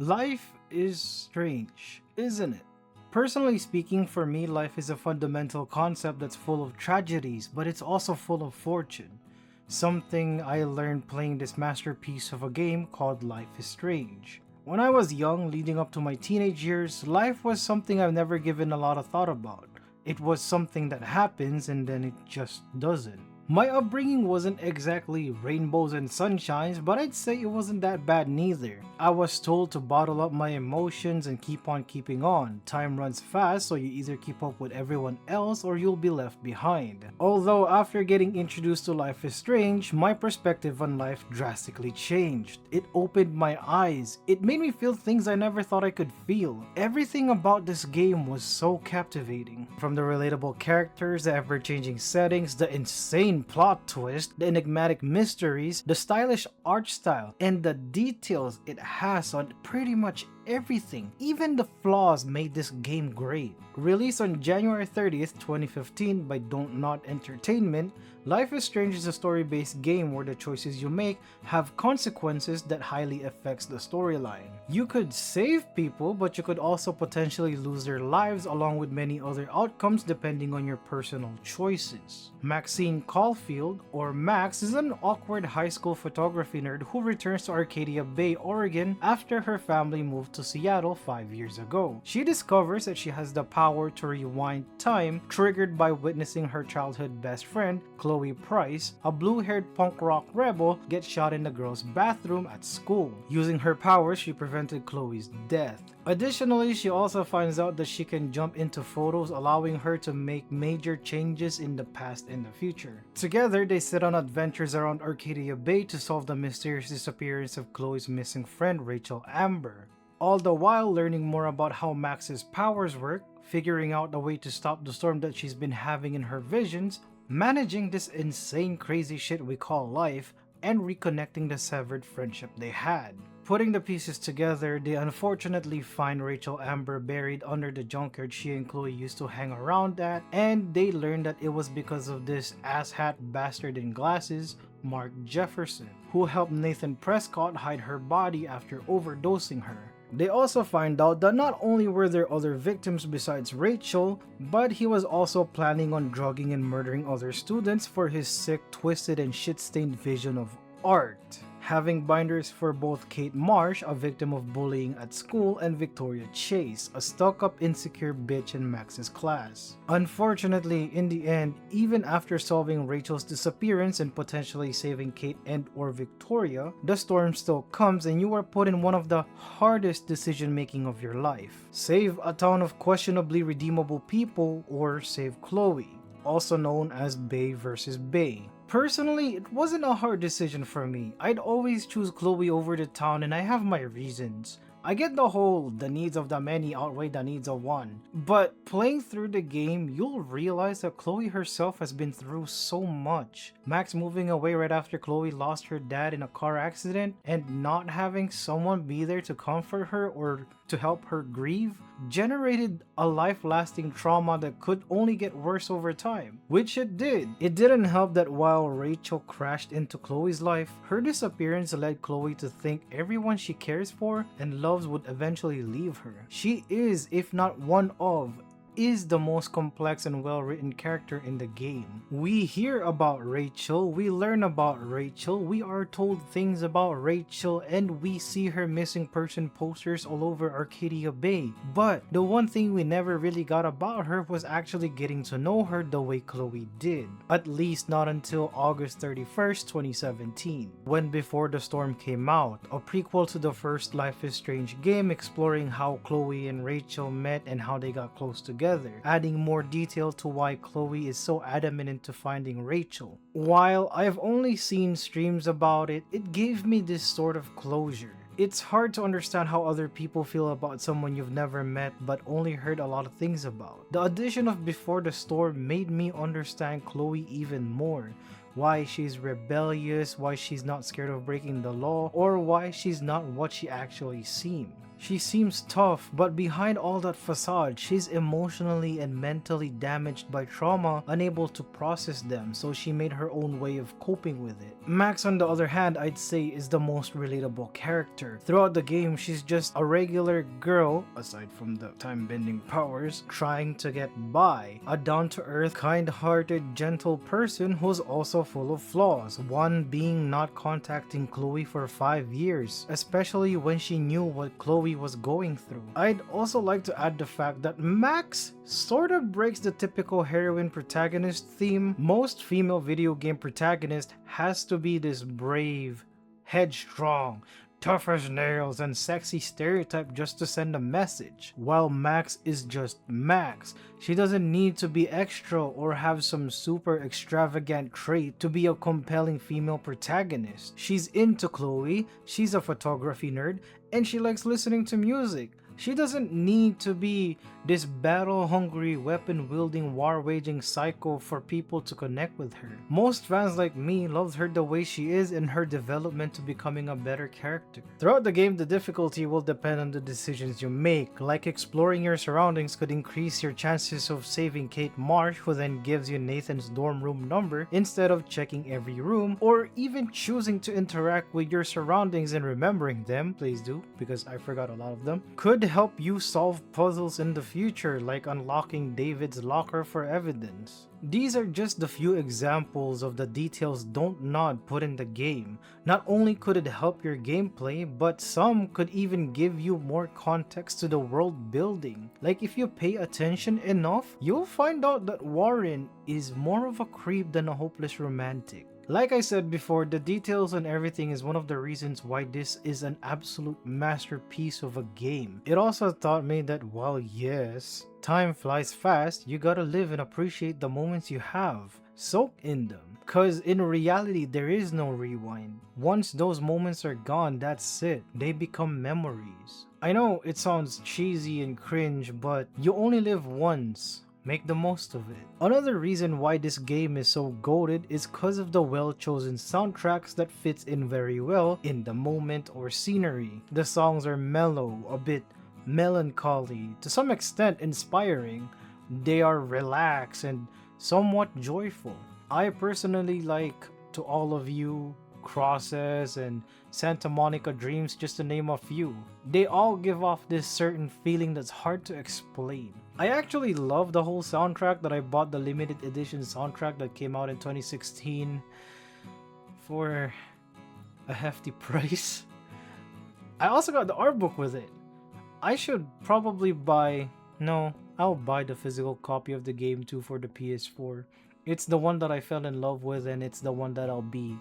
Life is strange, isn't it? Personally speaking, for me, life is a fundamental concept that's full of tragedies, but it's also full of fortune. Something I learned playing this masterpiece of a game called Life is Strange. When I was young, leading up to my teenage years, life was something I've never given a lot of thought about. It was something that happens and then it just doesn't. My upbringing wasn't exactly rainbows and sunshines, but I'd say it wasn't that bad neither. I was told to bottle up my emotions and keep on keeping on. Time runs fast, so you either keep up with everyone else or you'll be left behind. Although after getting introduced to Life is Strange, my perspective on life drastically changed. It opened my eyes. It made me feel things I never thought I could feel. Everything about this game was so captivating. From the relatable characters, the ever-changing settings, the insane plot twist, the enigmatic mysteries, the stylish art style, and the details it has on pretty much everything. Even the flaws made this game great. Released on January 30th, 2015 by Don't Not Entertainment, Life is Strange is a story-based game where the choices you make have consequences that highly affects the storyline. You could save people, but you could also potentially lose their lives along with many other outcomes depending on your personal choices. Maxine Caulfield, or Max, is an awkward high school photography nerd who returns to Arcadia Bay, Oregon after her family moved to Seattle 5 years ago. She discovers that she has the power to rewind time, triggered by witnessing her childhood best friend, Chloe Price, a blue-haired punk rock rebel, get shot in the girls' bathroom at school. Using her powers, she prevented Chloe's death. Additionally, she also finds out that she can jump into photos, allowing her to make major changes in the past and the future. Together, they set on adventures around Arcadia Bay to solve the mysterious disappearance of Chloe's missing friend, Rachel Amber. All the while learning more about how Max's powers work, figuring out a way to stop the storm that she's been having in her visions, managing this insane crazy shit we call life, and reconnecting the severed friendship they had. Putting the pieces together, they unfortunately find Rachel Amber buried under the junkyard she and Chloe used to hang around at, and they learn that it was because of this asshat bastard in glasses, Mark Jefferson, who helped Nathan Prescott hide her body after overdosing her. They also find out that not only were there other victims besides Rachel, but he was also planning on drugging and murdering other students for his sick, twisted, and shit-stained vision of art. Having binders for both Kate Marsh, a victim of bullying at school, and Victoria Chase, a stuck-up insecure bitch in Max's class. Unfortunately, in the end, even after solving Rachel's disappearance and potentially saving Kate and or Victoria, the storm still comes and you are put in one of the hardest decision-making of your life. Save a town of questionably redeemable people or save Chloe, also known as Bay vs. Bay. Personally, it wasn't a hard decision for me. I'd always choose Chloe over the town and I have my reasons. I get the whole the needs of the many outweigh the needs of one, but playing through the game, you'll realize that Chloe herself has been through so much. Max moving away right after Chloe lost her dad in a car accident and not having someone be there to comfort her or to help her grieve generated a life-lasting trauma that could only get worse over time, which it did. It didn't help that while Rachel crashed into Chloe's life, her disappearance led Chloe to think everyone she cares for and loves would eventually leave her. She is, if not one of, is the most complex and well-written character in the game. We hear about Rachel, we learn about Rachel, we are told things about Rachel, and we see her missing person posters all over Arcadia Bay. But the one thing we never really got about her was actually getting to know her the way Chloe did. At least not until August 31st, 2017, when Before the Storm came out, a prequel to the first Life is Strange game exploring how Chloe and Rachel met and how they got close together, adding more detail to why Chloe is so adamant into finding Rachel. While I've only seen streams about it, it gave me this sort of closure. It's hard to understand how other people feel about someone you've never met but only heard a lot of things about. The addition of Before the Storm made me understand Chloe even more. Why she's rebellious, why she's not scared of breaking the law, or why she's not what she actually seemed. She seems tough, but behind all that facade, she's emotionally and mentally damaged by trauma, unable to process them, so she made her own way of coping with it. Max, on the other hand, I'd say is the most relatable character. Throughout the game, she's just a regular girl, aside from the time-bending powers, trying to get by. A down-to-earth, kind-hearted, gentle person who's also full of flaws, one being not contacting Chloe for 5 years, especially when she knew what Chloe was going through. I'd also like to add the fact that Max sort of breaks the typical heroine protagonist theme. Most female video game protagonist has to be this brave, headstrong, tough as nails, and sexy stereotype just to send a message, while Max is just Max. She doesn't need to be extra or have some super extravagant trait to be a compelling female protagonist. She's into Chloe, she's a photography nerd, and she likes listening to music. She doesn't need to be this battle-hungry, weapon-wielding, war-waging psycho for people to connect with her. Most fans like me loved her the way she is and her development to becoming a better character. Throughout the game, the difficulty will depend on the decisions you make, like exploring your surroundings could increase your chances of saving Kate Marsh, who then gives you Nathan's dorm room number instead of checking every room, or even choosing to interact with your surroundings and remembering them, please do, because I forgot a lot of them, could help you solve puzzles in the future, like unlocking David's locker for evidence. These are just the few examples of the details Don't Nod put in the game. Not only could it help your gameplay, but some could even give you more context to the world building. Like if you pay attention enough, you'll find out that Warren is more of a creep than a hopeless romantic. Like I said before, the details and everything is one of the reasons why this is an absolute masterpiece of a game. It also taught me that while yes, time flies fast, you gotta live and appreciate the moments you have. Soak in them. Cause in reality, there is no rewind. Once those moments are gone, that's it. They become memories. I know it sounds cheesy and cringe, but you only live once. Make the most of it. Another reason why this game is so goated is because of the well-chosen soundtracks that fits in very well in the moment or scenery. The songs are mellow, a bit melancholy, to some extent inspiring. They are relaxed and somewhat joyful. I personally like To All of You, Crosses, and Santa Monica Dreams, just to name a few. They all give off this certain feeling that's hard to explain. I actually love the whole soundtrack that I bought the limited edition soundtrack that came out in 2016 for a hefty price. I also got the art book with it. I should probably I'll buy the physical copy of the game too for the PS4. It's the one that I fell in love with, and it's the one that I'll be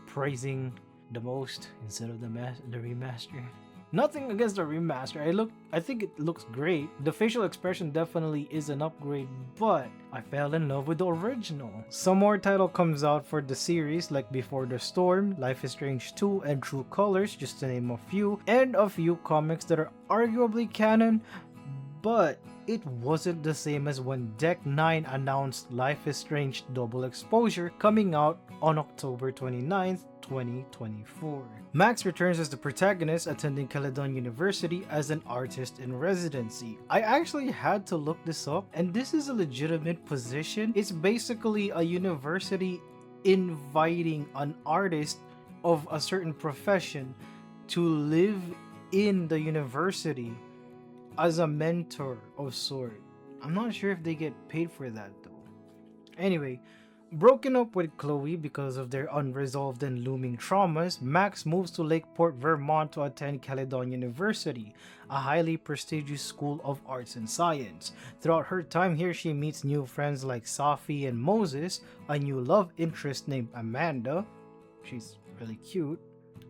praising the most instead of the remaster. Nothing against the remaster. I think it looks great. The facial expression definitely is an upgrade, but I fell in love with the original. Some more title comes out for the series, like Before the Storm, Life is Strange 2, and True Colors, just to name a few, and a few comics that are arguably canon, but it wasn't the same as when Deck 9 announced Life is Strange Double Exposure coming out on October 29th, 2024. Max returns as the protagonist, attending Caledon University as an artist in residency. I actually had to look this up, and this is a legitimate position. It's basically a university inviting an artist of a certain profession to live in the university as a mentor of sort. I'm not sure if they get paid for that though. Anyway, broken up with Chloe because of their unresolved and looming traumas, Max moves to Lakeport, Vermont to attend Caledon University, a highly prestigious school of arts and science. Throughout her time here, she meets new friends like Sophie and Moses, a new love interest named Amanda. She's really cute.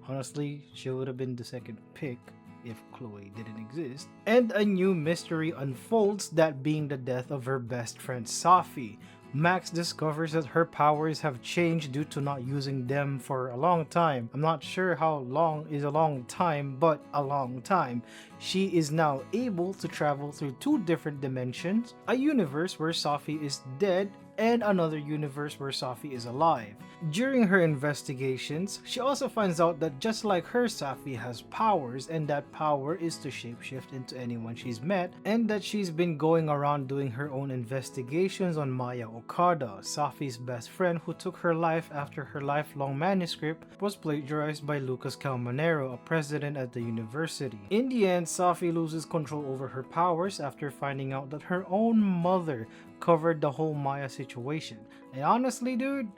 Honestly, she would have been the second pick if Chloe didn't exist. And a new mystery unfolds, that being the death of her best friend Sophie. Max discovers that her powers have changed due to not using them for a long time. I'm not sure how long is a long time, but a long time. She is now able to travel through two different dimensions, a universe where Sophie is dead and another universe where Safi is alive. During her investigations, she also finds out that just like her, Safi has powers, and that power is to shapeshift into anyone she's met, and that she's been going around doing her own investigations on Maya Okada, Safi's best friend who took her life after her lifelong manuscript was plagiarized by Lucas Calmanero, a president at the university. In the end, Safi loses control over her powers after finding out that her own mother covered the whole Maya situation. And honestly, dude,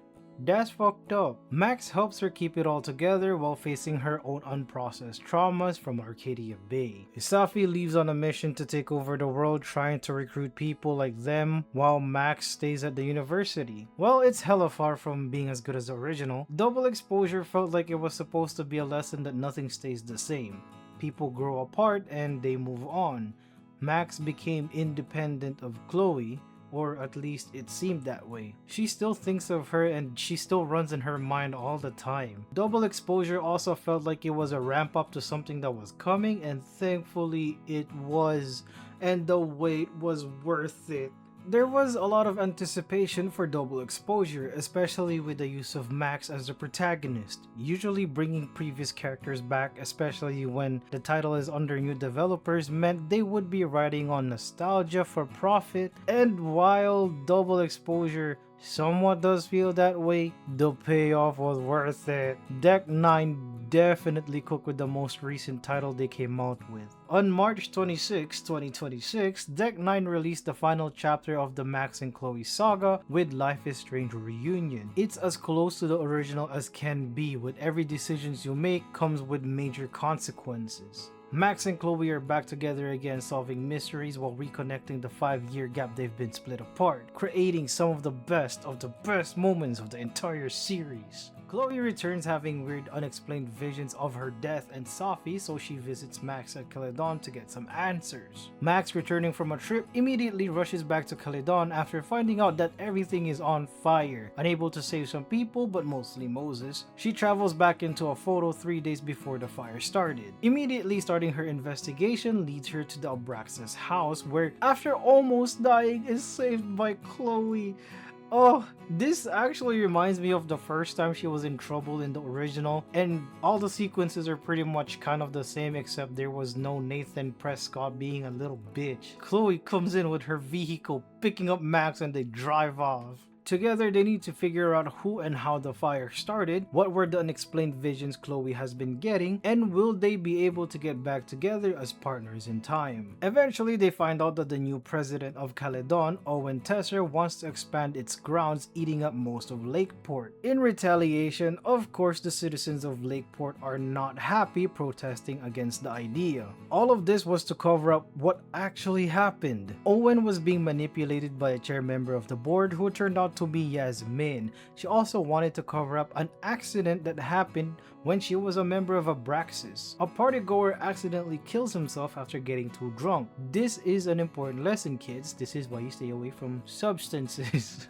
that's fucked up. Max helps her keep it all together while facing her own unprocessed traumas from Arcadia Bay. Safi leaves on a mission to take over the world, trying to recruit people like them, while Max stays at the university. Well, it's hella far from being as good as the original. Double Exposure felt like it was supposed to be a lesson that nothing stays the same. People grow apart and they move on. Max became independent of Chloe, or at least it seemed that way. She still thinks of her and she still runs in her mind all the time. Double Exposure also felt like it was a ramp up to something that was coming, and thankfully it was, and the wait was worth it. There was a lot of anticipation for Double Exposure, especially with the use of Max as the protagonist. Usually bringing previous characters back, especially when the title is under new developers, meant they would be riding on nostalgia for profit, and while Double Exposure somewhat does feel that way, the payoff was worth it. Deck 9 definitely cooked with the most recent title they came out with. On March 26, 2026, Deck 9 released the final chapter of the Max and Chloe saga with Life is Strange Reunion. It's as close to the original as can be, with every decisions you make comes with major consequences. Max and Chloe are back together again, solving mysteries while reconnecting the 5-year gap they've been split apart, creating some of the best moments of the entire series. Chloe returns having weird unexplained visions of her death and Safi, so she visits Max at Caledon to get some answers. Max, returning from a trip, immediately rushes back to Caledon after finding out that everything is on fire. Unable to save some people, but mostly Moses, she travels back into a photo 3 days before the fire started. Immediately starting her investigation leads her to the Abraxas house, where after almost dying is saved by Chloe. Oh, this actually reminds me of the first time she was in trouble in the original, and all the sequences are pretty much kind of the same, except there was no Nathan Prescott being a little bitch. Chloe comes in with her vehicle, picking up Max, and they drive off. Together, they need to figure out who and how the fire started, what were the unexplained visions Chloe has been getting, and will they be able to get back together as partners in time. Eventually, they find out that the new president of Caledon, Owen Tesser, wants to expand its grounds, eating up most of Lakeport. In retaliation, of course, the citizens of Lakeport are not happy, protesting against the idea. All of this was to cover up what actually happened. Owen was being manipulated by a chair member of the board who turned out to be Yasmin. She also wanted to cover up an accident that happened when she was a member of Abraxas. A partygoer accidentally kills himself after getting too drunk. This is an important lesson, kids. This is why you stay away from substances.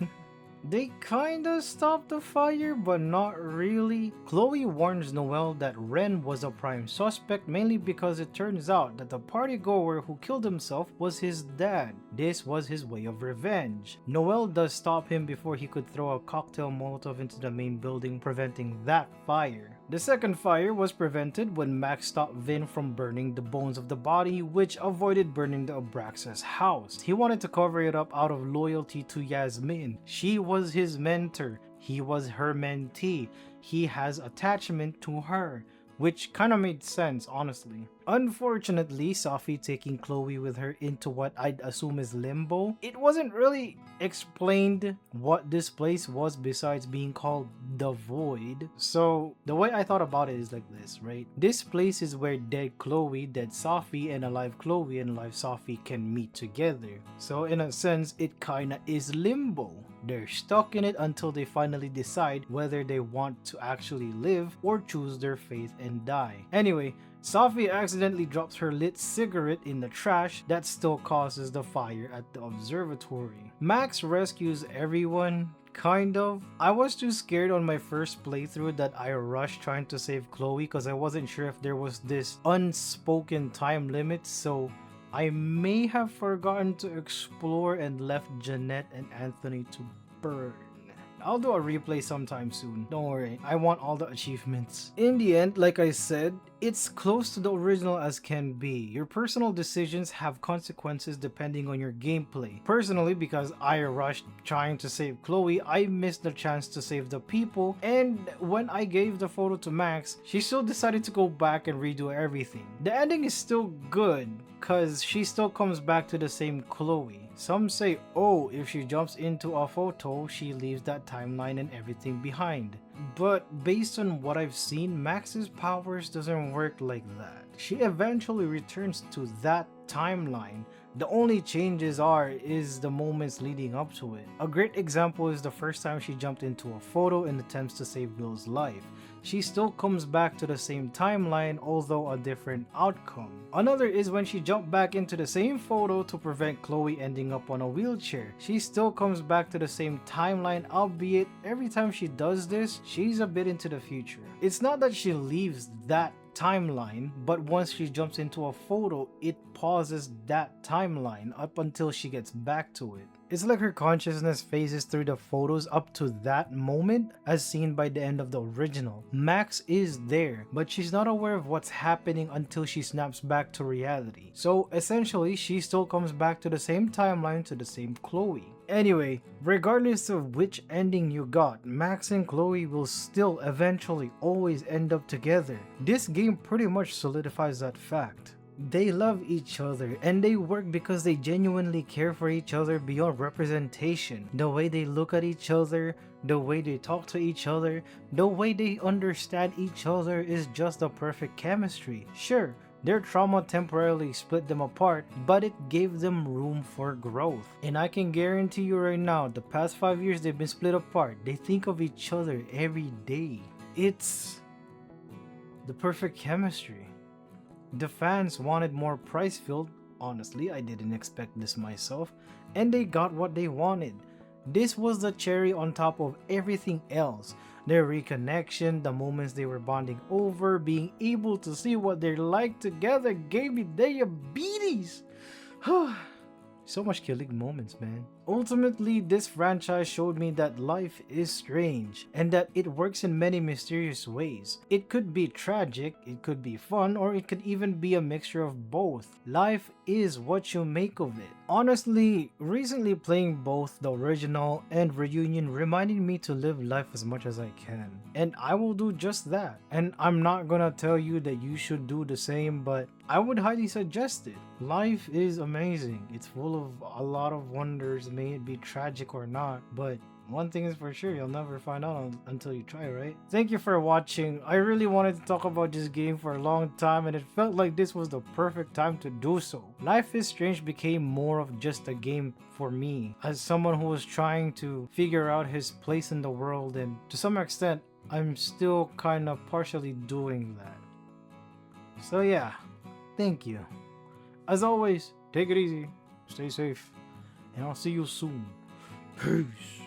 They kinda stopped the fire, but not really. Chloe warns Noel that Ren was a prime suspect, mainly because it turns out that the partygoer who killed himself was his dad. This was his way of revenge. Noel does stop him before he could throw a cocktail Molotov into the main building, preventing that fire. The second fire was prevented when Max stopped Vin from burning the bones of the body, which avoided burning the Abraxas house. He wanted to cover it up out of loyalty to Yasmin. She was his mentor. He was her mentee. He has attachment to her, which kind of made sense, honestly. Unfortunately, Safi taking Chloe with her into what I'd assume is limbo, it wasn't really explained what this place was besides being called the Void. So the way I thought about it is like this, right? This place is where dead Chloe, dead Safi, and alive Chloe and alive Safi can meet together. So in a sense, it kinda is limbo. They're stuck in it until they finally decide whether they want to actually live or choose their faith and die. Anyway, Safi accidentally drops her lit cigarette in the trash that still causes the fire at the observatory. Max rescues everyone, kind of. I was too scared on my first playthrough that I rushed trying to save Chloe because I wasn't sure if there was this unspoken time limit, so I may have forgotten to explore and left Jeanette and Anthony to Burn. I'll do a replay sometime soon. Don't worry, I want all the achievements. In the end, like I said, it's close to the original as can be. Your personal decisions have consequences depending on your gameplay. Personally, because I rushed trying to save Chloe, I missed the chance to save the people, and when I gave the photo to Max, she still decided to go back and redo everything. The ending is still good, cause she still comes back to the same Chloe. Some say, oh, if she jumps into a photo, she leaves that timeline and everything behind. But based on what I've seen, Max's powers doesn't work like that. She eventually returns to that timeline. The only changes is the moments leading up to it. A great example is the first time she jumped into a photo and attempts to save Will's life. She still comes back to the same timeline, although a different outcome. Another is when she jumped back into the same photo to prevent Chloe ending up on a wheelchair. She still comes back to the same timeline, albeit every time she does this, she's a bit into the future. It's not that she leaves that timeline, but once she jumps into a photo, it pauses that timeline up until she gets back to it. It's like her consciousness phases through the photos up to that moment as seen by the end of the original. Max is there, but she's not aware of what's happening until she snaps back to reality. So essentially, she still comes back to the same timeline to the same Chloe. Anyway, regardless of which ending you got, Max and Chloe will still eventually always end up together. This game pretty much solidifies that fact. They love each other and they work because they genuinely care for each other beyond representation. The way they look at each other, the way they talk to each other, the way they understand each other is just the perfect chemistry. Sure, their trauma temporarily split them apart, but it gave them room for growth. And I can guarantee you right now, the past 5 years they've been split apart, they think of each other every day. It's the perfect chemistry. The fans wanted more Pricefield. Honestly, I didn't expect this myself, and they got what they wanted. This was the cherry on top of everything else. Their reconnection, the moments they were bonding over, being able to see what they're like together gave me diabetes. So much killing moments, man. Ultimately, this franchise showed me that life is strange and that it works in many mysterious ways. It could be tragic, it could be fun, or it could even be a mixture of both. Life is what you make of it. Honestly, recently playing both the original and Reunion reminded me to live life as much as I can. And I will do just that. And I'm not gonna tell you that you should do the same, but I would highly suggest it. Life is amazing. It's full of a lot of wonders, may it be tragic or not, but one thing is for sure, you'll never find out until you try, right? Thank you for watching. I really wanted to talk about this game for a long time and it felt like this was the perfect time to do so. Life is Strange became more of just a game for me, as someone who was trying to figure out his place in the world, and to some extent, I'm still kind of partially doing that. So yeah, thank you. As always, take it easy, stay safe, and I'll see you soon. Peace.